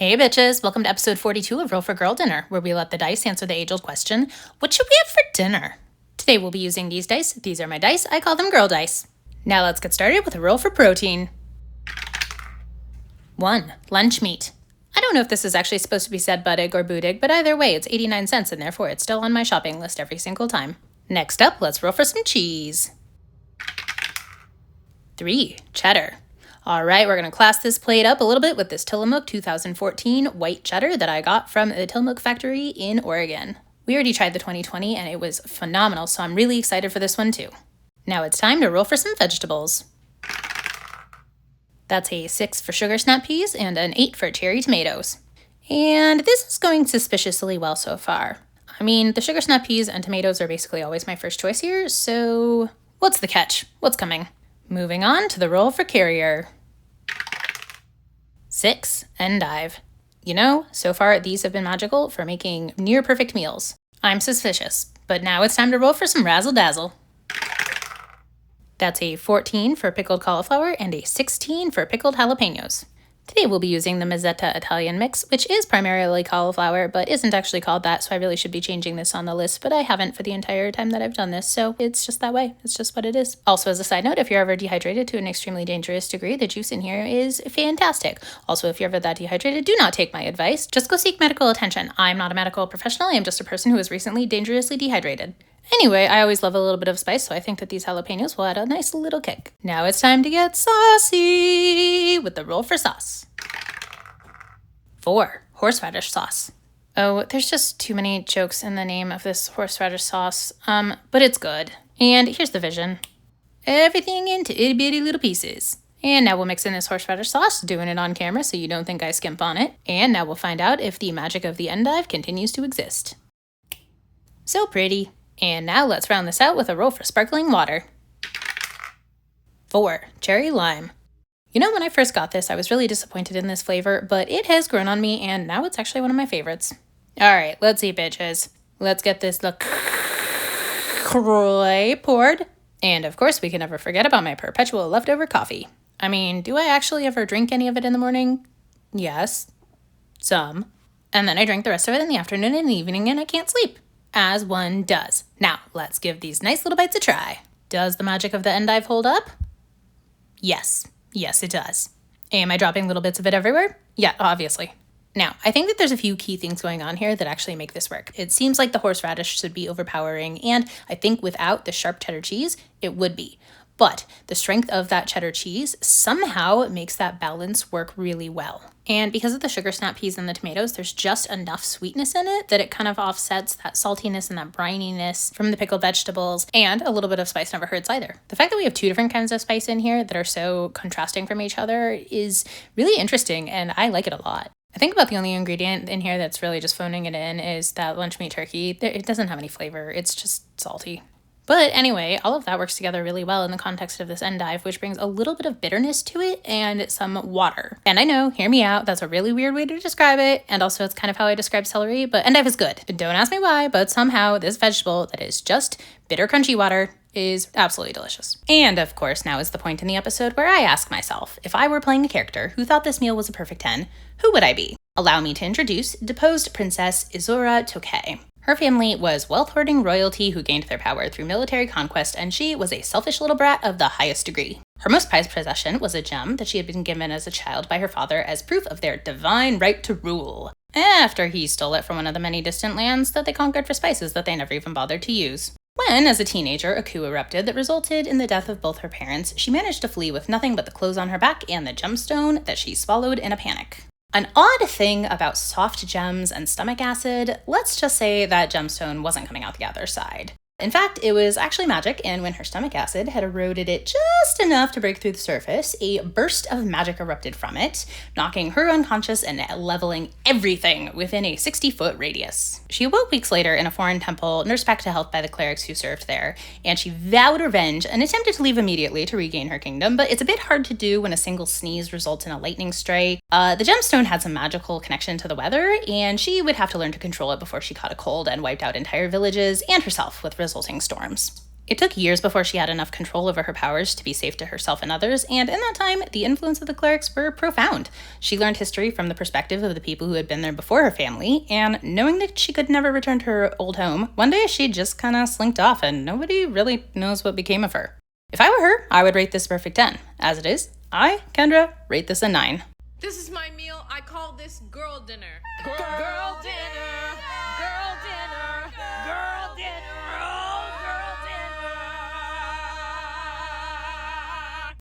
Hey bitches, welcome to episode 42 of Roll for Girl Dinner, where we let the dice answer the age-old question, what should we have for dinner? Today we'll be using these dice. These are my dice. I call them girl dice. Now let's get started with a roll for protein. 1. Lunch meat. I don't know if this is actually supposed to be said budig or boodig, but either way it's 89 cents and therefore it's still on my shopping list every single time. Next up, let's roll for some cheese. 3. Cheddar. All right, we're going to class this plate up a little bit with this Tillamook 2014 white cheddar that I got from the Tillamook factory in Oregon. We already tried the 2020 and it was phenomenal, so I'm really excited for this one too. Now it's time to roll for some vegetables. That's a 6 for sugar snap peas and an 8 for cherry tomatoes. And this is going suspiciously well so far. I mean, the sugar snap peas and tomatoes are basically always my first choice here, so what's the catch? What's coming? Moving on to the roll for carrier. 6 endive. You know, so far these have been magical for making near perfect meals. I'm suspicious, but now it's time to roll for some Razzle Dazzle. That's a 14 for pickled cauliflower and a 16 for pickled jalapenos. Today we'll be using the Mezzetta Italian mix, which is primarily cauliflower, but isn't actually called that, so I really should be changing this on the list, but I haven't for the entire time that I've done this, so it's just that way. It's just what it is. Also, as a side note, if you're ever dehydrated to an extremely dangerous degree, the juice in here is fantastic. Also, if you're ever that dehydrated, do not take my advice. Just go seek medical attention. I'm not a medical professional. I am just a person who was recently dangerously dehydrated. Anyway, I always love a little bit of spice, so I think that these jalapenos will add a nice little kick. Now it's time to get saucy with the roll for sauce. 4. Horseradish sauce. Oh, there's just too many jokes in the name of this horseradish sauce, but it's good. And here's the vision. Everything into itty bitty little pieces. And now we'll mix in this horseradish sauce, doing it on camera so you don't think I skimp on it. And now we'll find out if the magic of the endive continues to exist. So pretty. And now let's round this out with a roll for sparkling water. 4. Cherry lime. You know, when I first got this, I was really disappointed in this flavor, but it has grown on me, and now it's actually one of my favorites. All right, let's see, bitches. Let's get this LaCroix poured. And of course, we can never forget about my perpetual leftover coffee. I mean, do I actually ever drink any of it in the morning? Yes. Some. And then I drink the rest of it in the afternoon and the evening, and I can't sleep. As one does. Now, let's give these nice little bites a try. Does the magic of the endive hold up? Yes. Yes, it does. Am I dropping little bits of it everywhere? Yeah, obviously. Now, I think that there's a few key things going on here that actually make this work. It seems like the horseradish should be overpowering, and I think without the sharp cheddar cheese, it would be. But the strength of that cheddar cheese somehow makes that balance work really well. And because of the sugar snap peas and the tomatoes, there's just enough sweetness in it that it kind of offsets that saltiness and that brininess from the pickled vegetables, and a little bit of spice never hurts either. The fact that we have 2 different kinds of spice in here that are so contrasting from each other is really interesting, and I like it a lot. I think about the only ingredient in here that's really just phoning it in is that lunch meat turkey. It doesn't have any flavor. It's just salty. But anyway, all of that works together really well in the context of this endive, which brings a little bit of bitterness to it and some water. And I know, hear me out, that's a really weird way to describe it, and also it's kind of how I describe celery, but endive is good. Don't ask me why, but somehow this vegetable that is just bitter crunchy water is absolutely delicious. And of course, now is the point in the episode where I ask myself, if I were playing a character who thought this meal was a perfect 10, who would I be? Allow me to introduce deposed Princess Izora Tokay. Her family was wealth-hoarding royalty who gained their power through military conquest, and she was a selfish little brat of the highest degree. Her most prized possession was a gem that she had been given as a child by her father as proof of their divine right to rule, after he stole it from one of the many distant lands that they conquered for spices that they never even bothered to use. When, as a teenager, a coup erupted that resulted in the death of both her parents, she managed to flee with nothing but the clothes on her back and the gemstone that she swallowed in a panic. An odd thing about soft gems and stomach acid, let's just say that gemstone wasn't coming out the other side. In fact, it was actually magic, and when her stomach acid had eroded it just enough to break through the surface, a burst of magic erupted from it, knocking her unconscious and leveling everything within a 60-foot radius. She awoke weeks later in a foreign temple, nursed back to health by the clerics who served there, and she vowed revenge and attempted to leave immediately to regain her kingdom, but it's a bit hard to do when a single sneeze results in a lightning strike. The gemstone had some magical connection to the weather, and she would have to learn to control it before she caught a cold and wiped out entire villages and herself with resulting storms. It took years before she had enough control over her powers to be safe to herself and others, and in that time, the influence of the clerics were profound. She learned history from the perspective of the people who had been there before her family, and knowing that she could never return to her old home, one day she just kind of slinked off and nobody really knows what became of her. If I were her, I would rate this a perfect 10. As it is, I, Kendra, rate this a 9. This is my meal. I call this girl dinner. Girl dinner.